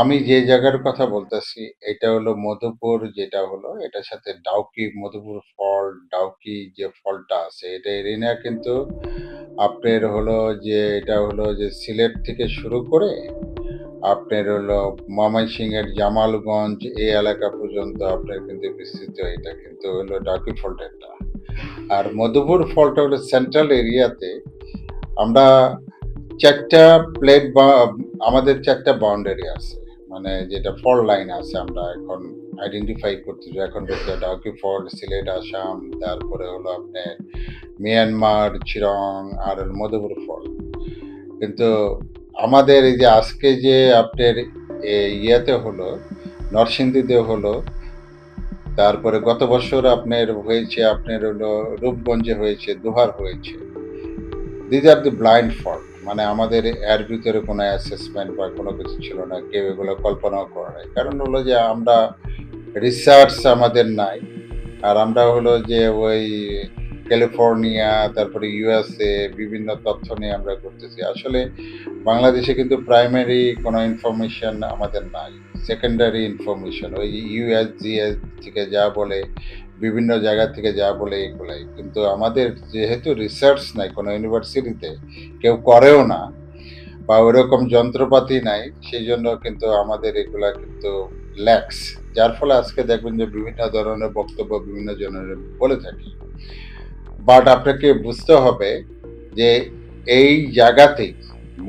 আমি যে জায়গার কথা বলতেছি এটা হলো মধুপুর, যেটা হলো এটার সাথে ডাউকি, মধুপুর ফল, ডাউকি যে ফলটা আছে এটা এরিনা কিন্তু আপনার হলো যে এটা হলো যে সিলেট থেকে শুরু করে আপনার হলো ময়মনসিংহের জামালগঞ্জ এই এলাকা পর্যন্ত আপনার কিন্তু বিস্তৃত। এটা কিন্তু হলো ডাউকি ফলটা এটা। আর মধুপুর ফলটা হলো সেন্ট্রাল এরিয়াতে। আমরা ৪ টা প্লেট বা আমাদের ৪ টা বাউন্ডারি আছে। মানে যেটা ফল লাইন আছে আমরা এখন আইডেন্টিফাই করতেছি। এখন বলতে ডাউকি ফল, সিলেট, আসাম, তারপরে হলো আপনার মিয়ানমার, চিরং আর হলো মধুপুর ফল। কিন্তু আমাদের এই যে আজকে যে আপনার ইয়েতে হলো, নরসিংদীতে হলো, তারপরে গত বছর আপনার হয়েছে আপনার হলো রূপগঞ্জে হয়েছে, দোহার হয়েছে। These are the blind fault, মানে আমাদের এর ভিতরে কোনো অ্যাসেসমেন্ট বা কোনো কিছু ছিল না, কেউ এগুলো কল্পনাও করে নাই। কারণ হলো যে আমরা রিসার্চ আমাদের নাই। আর আমরা হলো যে ওই ক্যালিফোর্নিয়া, তারপরে ইউএসএ বিভিন্ন তথ্য নিয়ে আমরা করতেছি। আসলে বাংলাদেশে কিন্তু প্রাইমারি কোনো ইনফরমেশন আমাদের নাই, সেকেন্ডারি ইনফরমেশন ওই ইউএসজিএস থেকে যা বলে, বিভিন্ন জায়গা থেকে যা বলে এগুলাই। কিন্তু আমাদের যেহেতু রিসার্চ নাই কোনো ইউনিভার্সিটিতে, কেউ করেও না বা ওরকম যন্ত্রপাতি নাই, সেই জন্য কিন্তু আমাদের এগুলা কিন্তু ল্যাক্স। যার ফলে আজকে দেখবেন যে বিভিন্ন ধরনের বক্তব্য বিভিন্ন জনের বলে থাকি। বাট আপনাকে বুঝতে হবে যে এই জায়গাতেই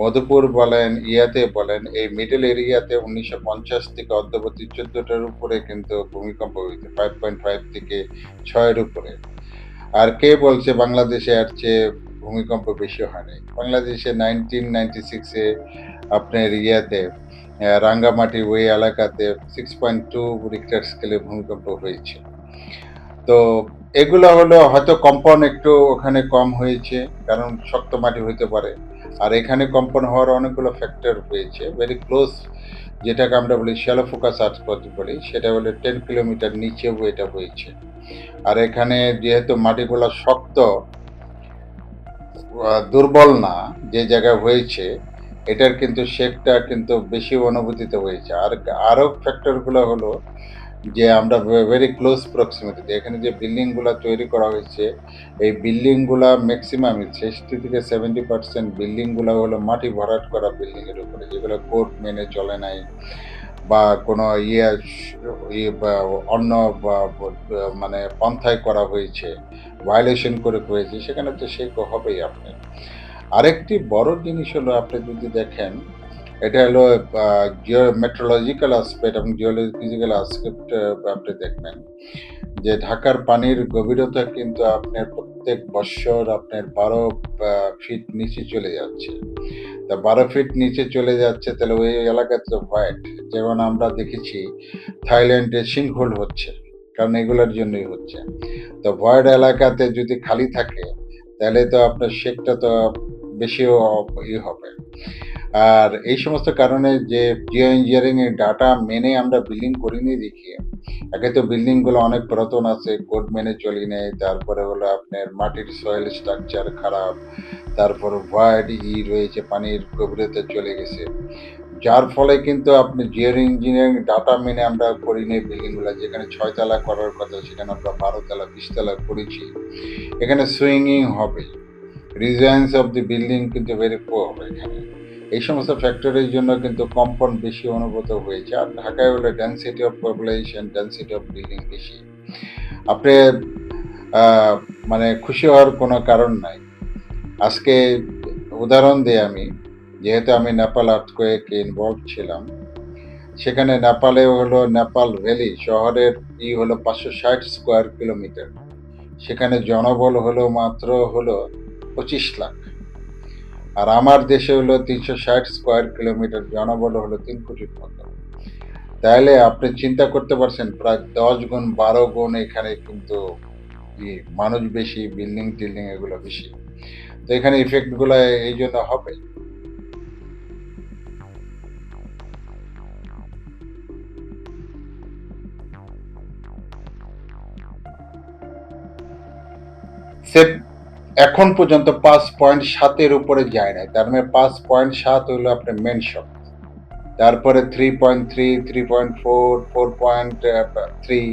মধুপুর বলেন, ইয়াতে বলেন, এই মিডল এরিয়াতে ১৯৫০ থেকে অদ্যাবধি ১৪টার উপরে কিন্তু ভূমিকম্প হয়েছে, 5.5 থেকে 6-এর উপরে। আর কে বলছে বাংলাদেশে এর চেয়ে ভূমিকম্প বেশি হয় নাই? বাংলাদেশে 1996-এ আপনার ইয়াতে রাঙ্গামাটি ওই এলাকাতে 6.2 রিক্টার স্কেলে ভূমিকম্প হয়েছে। তো এগুলো হলো হয়তো কম্পন একটু ওখানে কম হয়েছে, কারণ শক্ত মাটি হইতে পারে। আর এখানে কম্পন হওয়ার অনেকগুলো ফ্যাক্টর হয়েছে। ভেরি ক্লোজ, যেটাকে আমরা বলি শ্যালো ফোকাস আর্থকোয়েক বলি, সেটা হলো 10 কিলোমিটার নিচেও এটা হয়েছে। আর এখানে যেহেতু মাটিগুলো শক্ত, দুর্বল না, যে জায়গায় হয়েছে এটার কিন্তু শেকটা কিন্তু বেশি অনুভূতিতে হয়েছে। আর আরও ফ্যাক্টরগুলো হলো যে আমরা ভেরি ক্লোজ প্রক্সিমিটিতে এখানে যে বিল্ডিংগুলো তৈরি করা হয়েছে, এই বিল্ডিংগুলা ম্যাক্সিমাম 60 থেকে 70% বিল্ডিংগুলো হলো মাটি ভরাট করা বিল্ডিংয়ের উপরে, যেগুলো কোড মেনে চলে নাই বা কোনো ইয়ে বা অন্য মানে পন্থায় করা হয়েছে, ভায়োলেশন করে হয়েছে, সেখানে তো সে হবেই আপনার। আরেকটি বড় জিনিস হলো আপনি যদি দেখেন, এটা হলো মেট্রোলজিক্যাল আসপেক্ট এবং জিওলজিক্যাল আসপেক্ট। আপনি দেখবেন যে ঢাকার পানির গভীরতা কিন্তু আপনার প্রত্যেক বৎসর আপনার 12 ফিট নিচে চলে যাচ্ছে। তা 12 ফিট নিচে চলে যাচ্ছে, তাহলে ওই এলাকাতে তো ভয়েড, যেমন আমরা দেখেছি থাইল্যান্ডে সিঙ্কহোল হচ্ছে, কারণ এগুলোর জন্যই হচ্ছে। তো ভয়েড এলাকাতে যদি খালি থাকে তাহলে তো আপনার শেকটা তো বেশিও হবে। আর এই সমস্ত কারণে যে জিও ইঞ্জিনিয়ারিং এর ডাটা মেনে আমরা বিল্ডিং করিনি দেখিয়ে, একে তো বিল্ডিং গুলো অনেক পুরাতন আছে, কোড মেনে চলি নেই, তারপরে হলো আপনার মাটির সয়েল স্ট্রাকচার খারাপ, তারপর ভয়েড রয়েছে, পানির গভীরতা চলে গেছে, যার ফলে কিন্তু আপনি জিও ইঞ্জিনিয়ারিং ডাটা মেনে আমরা করিনি বিল্ডিং গুলা, যেখানে 6 তলা করার কথা সেখানে আমরা 12 তলা 20 তলা করেছি। এখানে সুইঙ্গিং হবে, রিজাইন্স অফ দি বিল্ডিং কিন্তু ভেরি পুয়ার এখানে। এই সমস্ত ফ্যাক্টরির জন্য কিন্তু কম্পন বেশি অনুভূত হয়েছে। আর ঢাকায় হলে density of population, density of building বেশি। আপনি মানে খুশি হওয়ার কোনো কারণ নাই। আজকে উদাহরণ দিই আমি, যেহেতু আমি নেপাল আর্থকোয়েকে ইনভলভ ছিলাম, সেখানে নেপালে হলো নেপাল ভ্যালি শহরের হলো 560 স্কোয়ার কিলোমিটার, সেখানে জনবল হলো মাত্র হলো 25 লাখ। আর আমার দেশে হলো 360 স্কোয়ার কিলোমিটার, জনবল হলো 3 কোটির মতো। তাহলে আপনি চিন্তা করতে পারছেন প্রায় 10 গুণ 12 গুণ এখানে কিন্তু মানুষ বেশি, বিল্ডিং টিল্ডিং এগুলো বেশি। তো এখানে ইফেক্ট গুলো এই জন্য হবে। সেট এখন পর্যন্ত 5.7-এর উপরে যায় নাই, তার মানে 5.7 হলো আপনার মেন শক। তারপরে 3.3, 3.4, 4.3,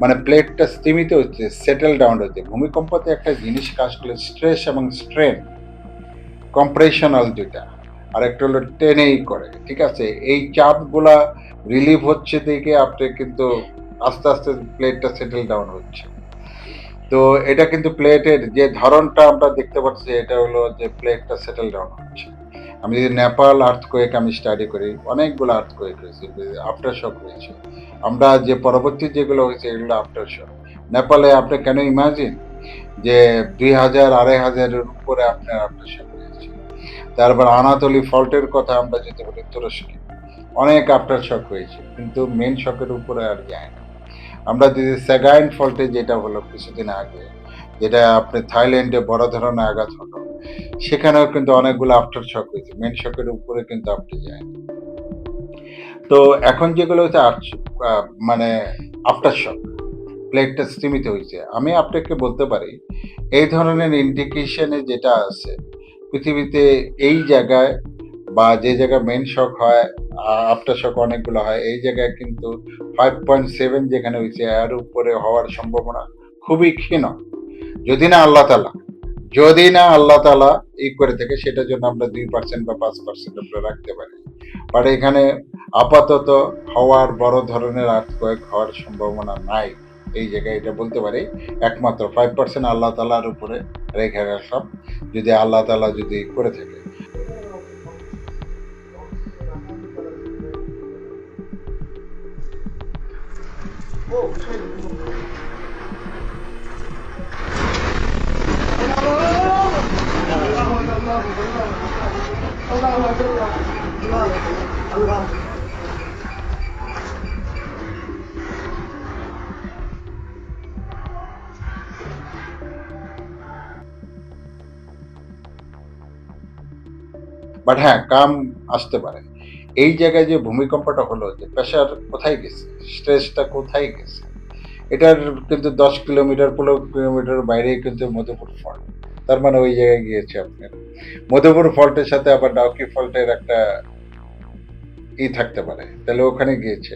মানে প্লেটটা স্তিমিত হচ্ছে, সেটেল ডাউন হচ্ছে। ভূমিকম্পতে একটা জিনিস কাজ করলে স্ট্রেস এবং স্ট্রেন, কম্প্রেশনাল যেটা, আর একটা হলো টেনেই করে, ঠিক আছে? এই চাপগুলা রিলিভ হচ্ছে দেখে আপনি কিন্তু আস্তে আস্তে প্লেটটা সেটেল ডাউন হচ্ছে। তো এটা কিন্তু প্লেটের যে ধরনটা আমরা দেখতে পাচ্ছি, এটা হলো যে প্লেটটা সেটেল ডাউন হচ্ছে। আমি যদি নেপাল আর্থকোয়েক আমি স্টাডি করি, অনেকগুলো আর্থকোয়েক হয়েছে, আফটার শক হয়েছে। আমরা যে পরবর্তী যেগুলো হয়েছে এগুলো আফটার শক। নেপালে আপনি কেন ইমাজিন যে 2000 2500-এর উপরে আপনার আফটার শক হয়েছে। তারপর আনাতলি ফল্টের কথা আমরা যেতে বলি, তুরস্কে অনেক আফটার শক হয়েছে, কিন্তু মেন শকের উপরে আর যায় না। আমরা যদি সেগাইন ফল্টে যেটা হলো কিছুদিন আগে, যেটা আপনি থাইল্যান্ডে বড় ধরনের আঘাত হলো, সেখানেও কিন্তু অনেকগুলো আফটার শক হয়েছে, মেন শকের উপরে কিন্তু আপনি যায়। তো এখন যেগুলো হচ্ছে মানে আফটার শক, প্লেটটা স্তিমিত হয়েছে, আমি আপনাকে বলতে পারি এই ধরনের ইন্ডিকেশনে যেটা আছে পৃথিবীতে, এই জায়গায় বা যে জায়গায় মেন শক হয়, আফটার শক অনেকগুলো হয়, এই জায়গায় কিন্তু 5.7 যেখানে হয়েছে এর উপরে হওয়ার সম্ভাবনা খুবই ক্ষীণ, যদি না আল্লাহ তালা, যদি না আল্লাহ তালা করে থাকে, সেটার জন্য আমরা 2% বা 5% আমরা রাখতে পারি। বাট এখানে আপাতত হওয়ার বড় ধরনের আর্থকোয়েক হওয়ার সম্ভাবনা নাই। এই জায়গায় এটা বলতে পারি, একমাত্র 5% আল্লাহ তালার উপরে রেখে রাখলাম, যদি আল্লাহ তালা যদি করে থাকে। বাট হ্যাঁ, কাম আসতে পারে। এই জায়গায় যে ভূমিকম্পটা হলো, যে প্রেশার কোথায় গেছে, স্ট্রেসটা কোথায় গেছে, এটার কিন্তু 10 কিলোমিটার 15 কিলোমিটার বাইরে কিন্তু মধুপুর ফল্ট। তার মানে ওই জায়গায় গিয়েছে আপনার মধুপুর ফল্টের সাথে আবার ডাউকি ফল্টের একটা থাকতে পারে, তাহলে ওখানে গিয়েছে।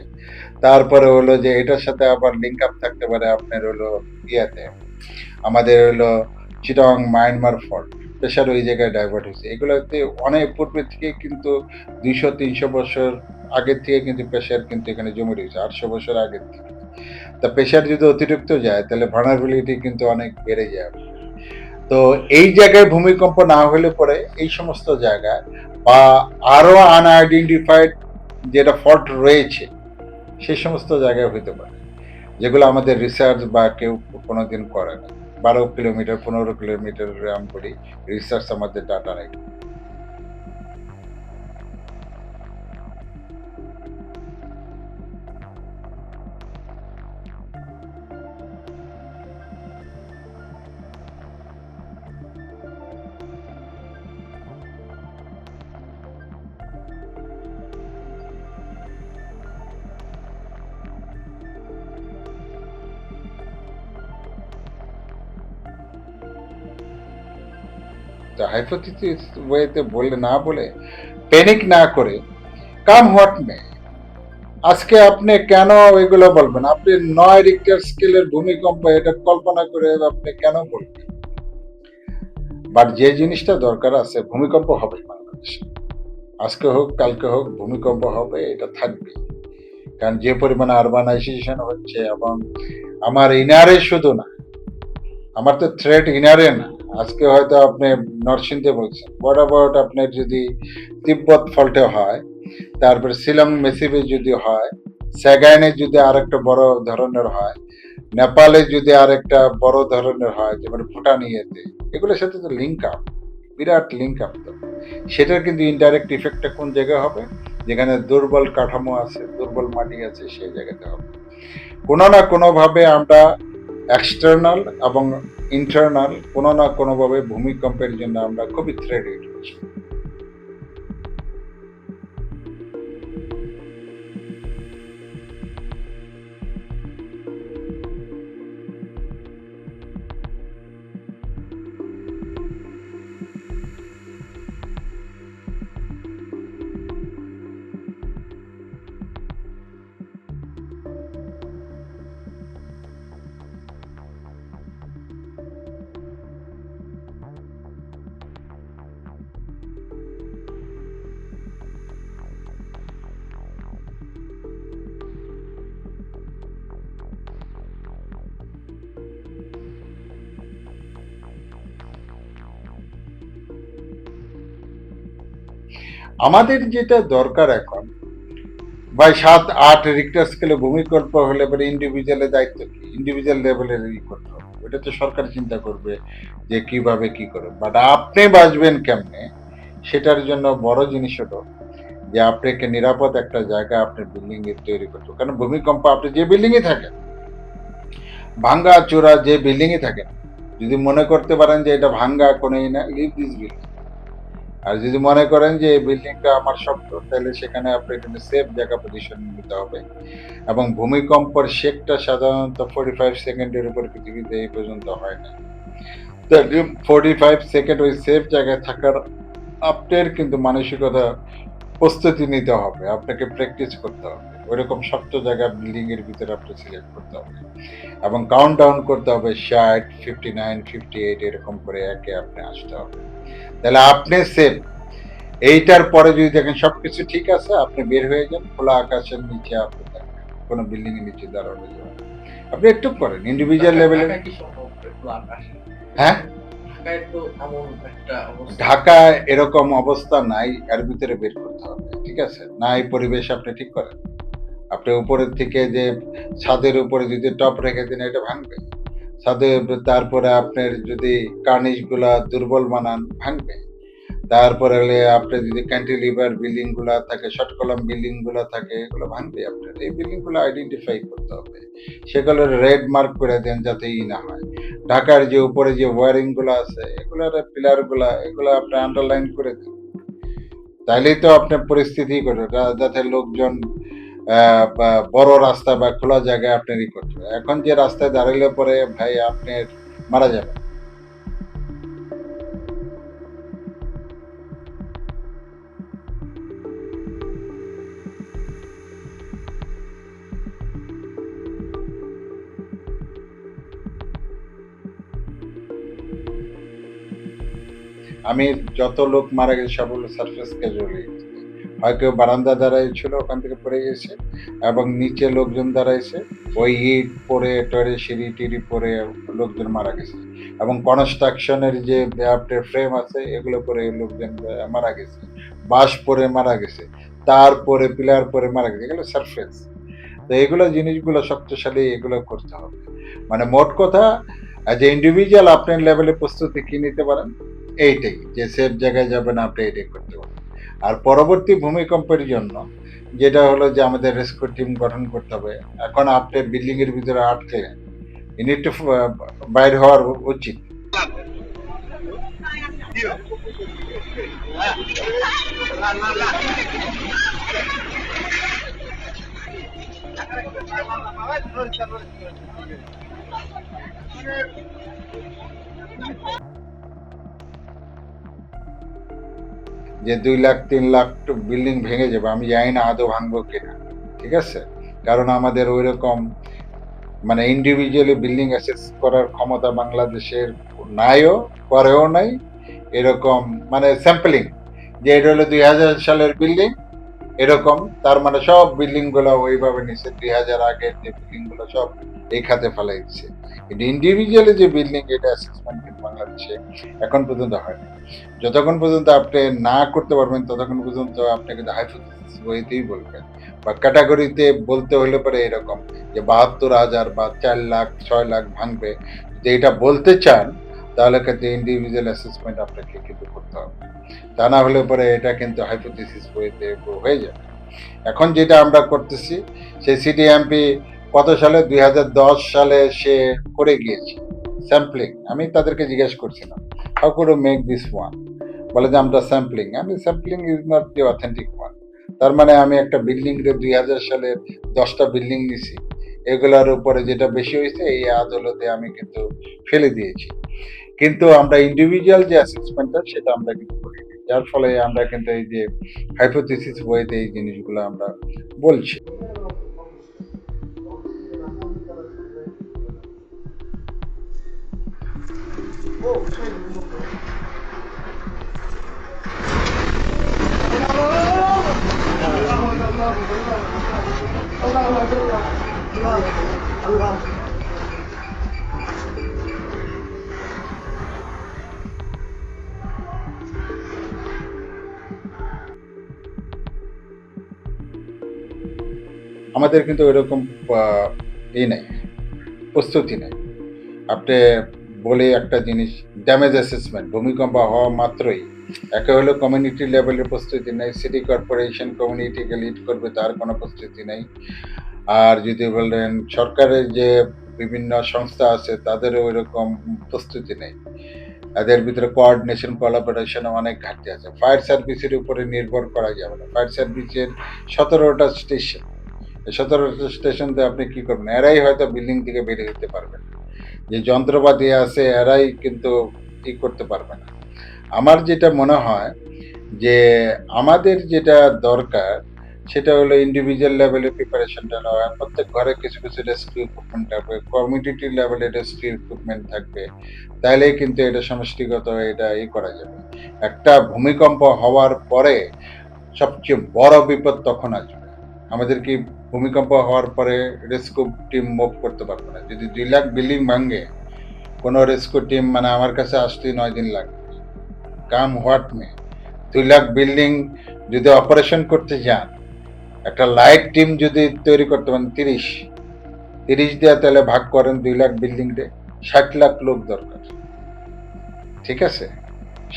তারপরে হলো যে এটার সাথে আবার লিঙ্ক আপ থাকতে পারে আপনার হলো ইয়াতে, আমাদের হলো চিটং মায়ানমার ফল্ট, প্রেশার ওই জায়গায় ডাইভার্ট হয়েছে। এগুলোতে অনেক পূর্বে থেকে কিন্তু 200-300 বছর আগের থেকে কিন্তু প্রেশার কিন্তু এখানে জমে রয়েছে, 800 বছর আগের থেকে। তা প্রেশার যদি অতিরিক্ত যায় তাহলে ভার্নাবিলিটি কিন্তু অনেক বেড়ে যায়। তো এই জায়গায় ভূমিকম্প না হলে পরে এই সমস্ত জায়গায় বা আরো আনআইডেন্টিফাইড যেটা ফল্ট রয়েছে, সেই সমস্ত জায়গায় হইতে পারে, যেগুলো আমাদের রিসার্চ বা কেউ কোনোদিন করে না। 12 কিলোমিটার 15 কিলোমিটার আমি করি রিসার্চ, আমাদের ডাটা নেই। তো হাইপোথিসিস ওয়েতে বলে না বলে, প্যানিক না করে, কাম হোয়াট মে, আজকে আপনি কেন এগুলো বলবেন? আপনি 9 রিক্টার স্কেলের ভূমিকম্প এটা কল্পনা করে আপনি কেন বলবেন? বাট যে জিনিসটা দরকার আছে, ভূমিকম্প হবে বাংলাদেশে, আজকে হোক কালকে হোক ভূমিকম্প হবে, এটা থাকবে। কারণ যে পরিমাণে আরবানাইজেশন হচ্ছে, এবং আমার ইনারে শুধু না, আমার তো থ্রেড ইনারে না, আজকে হয়তো আপনি নরসিংদে বলছেন, হোয়াট অ্যাবাউট আপনার যদি তিব্বত ফল্টে হয়, তারপরে শিলং মেসিভে যদি হয়, স্যাগাইনে যদি আরেকটা বড় ধরনের হয়, নেপালে যদি আরেকটা বড় ধরনের হয়, যেমন ভুটান ইয়েতে, এগুলোর সাথে তো লিঙ্ক আপ, বিরাট লিঙ্ক আপ। তো সেটার কিন্তু ইনডাইরেক্ট ইফেক্টটা কোন জায়গায় হবে? যেখানে দুর্বল কাঠামো আছে, দুর্বল মাটি আছে, সেই জায়গাতে হবে। কোনো না কোনোভাবে আমরা এক্সটার্নাল এবং ইন্টারনাল কোনো না কোনোভাবে ভূমিকম্পের জন্য আমরা খুবই থ্রেটেড হচ্ছি। আমাদের যেটা দরকার এখন, ভাই 7-8 রিক্টার স্কেলে ভূমিকম্প হলে পরে ইন্ডিভিজুয়ালের দায়িত্ব কি? ইন্ডিভিজুয়াল লেভেলের করতে হবে, ওটা তো সরকার চিন্তা করবে যে কিভাবে কি করবে। বাট আপনি বাঁচবেন কেমনে, সেটার জন্য বড় জিনিস হলো যে আপনাকে নিরাপদ একটা জায়গা আপনার বিল্ডিং এ তৈরি করতে হবে। কারণ ভূমিকম্প আপনি যে বিল্ডিং এ থাকেন, ভাঙ্গা চূড়া যে বিল্ডিং এ থাকেন, যদি মনে করতে পারেন যে এটা ভাঙ্গা কোনোই না, লিভ দিস বিল্ডিং। আর যদি মনে করেন যে এই বিল্ডিংটা আমার স্বপ্ন, তাহলে সেখানে আপনার কিন্তু সেফ জায়গা পজিশন নিতে হবে। এবং ভূমিকম্পের শেকটা সাধারণত 45 সেকেন্ডের উপর পৃথিবীতে এই পর্যন্ত হয় না। 45 সেকেন্ড ওই সেফ জায়গায় থাকার আপনার কিন্তু মানসিকতা প্রস্তুতি নিতে হবে, আপনাকে প্র্যাকটিস করতে হবে, ওইরকম শক্ত জায়গা বিল্ডিং এর ভিতরে আপনি সিলেক্ট করতে হবে, এবং কাউন্ট ডাউন করতে হবে 60, 59, 58 এরকম করে একে আপনি আসতে হবে। তাহলে আপনি সেফ। এইটার পরে যদি দেখেন সবকিছু ঠিক আছে, আপনি বের হয়ে যান, খোলা আকাশের নিচে আপনি থাকবেন, কোনো বিল্ডিং এর নিচে দাঁড়ানো যাবে। আপনি একটু করেন ইন্ডিভিজুয়াল লেভেলে। হ্যাঁ, ঢাকায় এরকম অবস্থা নাই, এর ভিতরে বের করতে হবে, ঠিক আছে? না এই পরিবেশ আপনি ঠিক করেন, আপনি উপরের থেকে যে ছাদের উপরে যদি টপ রেখে দেন, এটা ভাঙবে। ছাদে তারপরে আপনার যদি কার্নিশ গুলা দুর্বল বানান, ভাঙবে। তারপরে হলে আপনার যদি ক্যান্টিলিভার বিল্ডিং গুলা থাকে, শর্ট কলাম বিল্ডিং গুলা থাকে, এগুলো ভাঙবে। আপনার এই বিল্ডিং গুলো আইডেন্টিফাই করতে হবে, সেগুলো রেড মার্ক করে দেন যাতে না হয়। ঢাকার যে উপরে যে ওয়ারিং গুলো আছে, এগুলোর পিলার গুলা, এগুলো আপনি আন্ডারলাইন করে দেন, তাইলেই তো আপনার পরিস্থিতি করে যাতে লোকজন বড় রাস্তা বা খোলা জায়গায় আপনার করতে হবে। এখন যে রাস্তায় দাঁড়াইলে পরে ভাই আপনার মারা যাবে। আমি যত লোক মারা গেছে সব হলো সারফেস ক্যাজুয়ালি, হয় কেউ বারান্দা দাঁড়াই ছিল, ওখান থেকে পড়ে গেছে, এবং নিচে লোকজন দাঁড়াইছে, ওই ইট পরে টরে সিঁড়ি টিড়ি পরে লোকজন মারা গেছে, এবং কনস্ট্রাকশনের যে আপনার ফ্রেম আছে এগুলো পরে লোকজন মারা গেছে, বাঁশ পরে মারা গেছে, তারপরে পিলার পরে মারা গেছে, এগুলো সারফেস। তো এগুলো জিনিসগুলো শক্তিশালী, এগুলো করতে হবে। মানে মোট কথা, যে ইন্ডিভিজুয়াল আপনার লেভেলে প্রস্তুতি কি নিতে পারেন, এইটাই যে সেফ জায়গায় যাবেন আপনি, এটাই করতে পারেন। আর পরবর্তী ভূমিকম্পের জন্য যেটা হলো যে আমাদের রেস্কিউ টিম গঠন করতে হবে। এখন আপনি বিল্ডিং এর ভিতরে আটকে ইউনিট টু বাইর হওয়ার উচিত। যে ২,০০,০০০ ৩,০০,০০০ বিল্ডিং ভেঙে যাবে। আমি জানি না আদৌ ভাঙবো কিনা। ঠিক আছে? কারণ আমাদের ঐরকম মানে ইন্ডিভিজুয়ালি বিল্ডিং অ্যাসেস করার ক্ষমতা বাংলাদেশের নাইও, করেও নাই। এরকম মানে স্যাম্পলিং যে এটা হলো ২০০০ সালের বিল্ডিং এরকম, তার মানে সব বিল্ডিং গুলো ওইভাবে নিচ্ছে ২০০০ আগের যে বিল্ডিং গুলো সব এই খাতে ফেলাই দিচ্ছে। কিন্তু ইন্ডিভিজুয়ালি যে বিল্ডিং এটা অ্যাসেসমেন্ট কিন্তু বাংলাদেশে এখন পর্যন্ত হয় না। যতক্ষণ পর্যন্ত আপনি না করতে পারবেন ততক্ষণ পর্যন্ত আপনি কিন্তু হাইপোথিসিস বইতেই বলবেন বা ক্যাটাগরিতে বলতে হলে পরে এরকম যে ৭২,০০০ বা ৪,০০,০০০ ৬,০০,০০০ ভাঙবে, যদি এটা বলতে চান তাহলে কিন্তু ইন্ডিভিজুয়াল অ্যাসেসমেন্ট আপনাকে কিন্তু করতে হবে। তা না হলে পরে এটা কিন্তু হাইপোথিসিস বইতে হয়ে যাবে। এখন যেটা আমরা করতেছি সেই সিটি এমপি কত সালে ২০১০ সালে সে করে গিয়েছে স্যাম্পলিং। আমি তাদেরকে জিজ্ঞেস করছিলাম how could you make this one, বলে যে আমরা স্যাম্পলিং। আমি sampling is not the authentic one. তার মানে আমি একটা বিল্ডিং রে ২০০০ সালের ১০টা বিল্ডিং নিছি, এগুলোর উপরে যেটা বেশি হয়েছে এই আদালতে আমি কিন্তু ফেলে দিয়েছি। কিন্তু আমরা ইন্ডিভিজুয়াল যে অ্যাসেসমেন্টটা সেটা আমরা কিন্তু করি নি। যার ফলে আমরা কিন্তু এই যে হাইপোথিসিস বইতে এই জিনিসগুলো আমরা বলছি। আমাদের কিন্তু ওইরকম আ ই নাই, প্রস্তুতি নাই। আপনি বলি একটা জিনিস ড্যামেজ অ্যাসেসমেন্ট ভূমিকম্প হওয়া মাত্রই একে হলো কমিউনিটি লেভেলের প্রস্তুতি নেই, সিটি কর্পোরেশন কমিউনিটিকে লিড করবে তার কোনো প্রস্তুতি নেই। আর যদি বলেন সরকারের যে বিভিন্ন সংস্থা আছে তাদেরও ওইরকম প্রস্তুতি নেই। এদের ভিতরে কোঅর্ডিনেশন কোলাবোরেশন অনেক ঘাটতি আছে। ফায়ার সার্ভিসের উপরে নির্ভর করা যাবে না। ফায়ার সার্ভিসের ১৭টা স্টেশন। এই ১৭টা স্টেশন দিয়ে আপনি কি করবেন? এরাই হয়তো বিল্ডিং থেকে বেরিয়ে যেতে পারবেন। যে যন্ত্রপাতি আছে এরাই কিন্তু করতে পারবে না। আমার যেটা মনে হয় যে আমাদের যেটা দরকার সেটা হলো ইন্ডিভিজুয়াল লেভেলে প্রিপারেশনটা নেওয়া। প্রত্যেক ঘরে কিছু, কিছু রেস্কিউ ইকুইপমেন্ট থাকবে। কমিউনিটি লেভেলে রেস্কিউ ইকুইপমেন্ট থাকবে। তাইলেই কিন্তু এটা সমষ্টিগত এটা করা যাবে। একটা ভূমিকম্প হওয়ার পরে সবচেয়ে বড় বিপদ তখন আসবে। আমাদের কি ভূমিকম্প হওয়ার পরে রেস্কিউ টিম মুভ করতে পারবে না। যদি ২,০০,০০০ বিল্ডিং ভাঙে কোনো রেস্কিউ টিম মানে আমার কাছে আসতেই ৯ দিন লাগবে। Come what may. ২,০০,০০০ বিল্ডিং যদি অপারেশন করতে যান, একটা লাইট টিম যদি তৈরি করতে পারেন ৩০ দিয়ে তাহলে ভাগ করেন ২,০০,০০০ বিল্ডিং রে ৬০,০০,০০০ লোক দরকার। ঠিক আছে?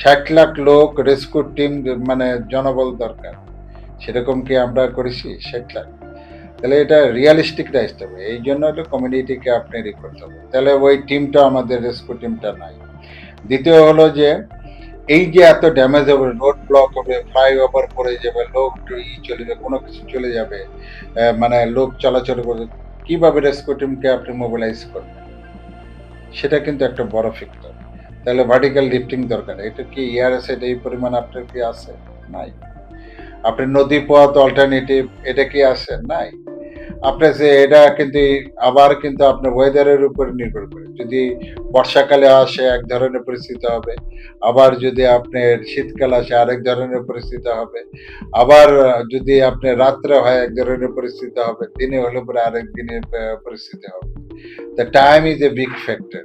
৬০,০০,০০০ লোক রেস্কিউ টিম মানে জনবল দরকার। সেরকম কি আমরা করেছি ৬০,০০,০০০? তাহলে এটা রিয়ালিস্টিক আসতে হবে। এই জন্য হলো কমিউনিটিকে আপনি করতে হবে। তাহলে ওই টিমটা আমাদের রেস্কিউ টিমটা নাই। দ্বিতীয় হলো যে এই যে এত ড্যামেজ হবে, রোড ব্লক হবে, ফ্লাইওভার পড়ে যাবে, লোক চলে যাবে, কোনো কিছু চলে যাবে, মানে লোক চলাচল করবে, কিভাবে রেস্কিউ টিমকে আপনি মোবিলাইজ করবেন? সেটা কিন্তু একটা বড় ফ্যাক্টর। তাহলে ভার্টিক্যাল লিফটিং দরকার। এটা কি এয়ারএসেড এই পরিমাণ আপনার কি আছে? নাই। আপনি নদী পথ অল্টারনেটিভ এটা কি আছে? নাই। আপনার যে এটা কিন্তু আবার কিন্তু আপনার ওয়েদারের উপর নির্ভর করে। যদি বর্ষাকালে আসে এক ধরনের পরিস্থিতি হবে। আবার যদি আপনার শীতকাল আসে আরেক ধরনের পরিস্থিতি হবে। আবার যদি আপনার রাত্রে হয় এক ধরনের পরিস্থিতি হবে। দিনে হলে পরে আরেক দিনের পরিস্থিতি হবে। The time is a big factor.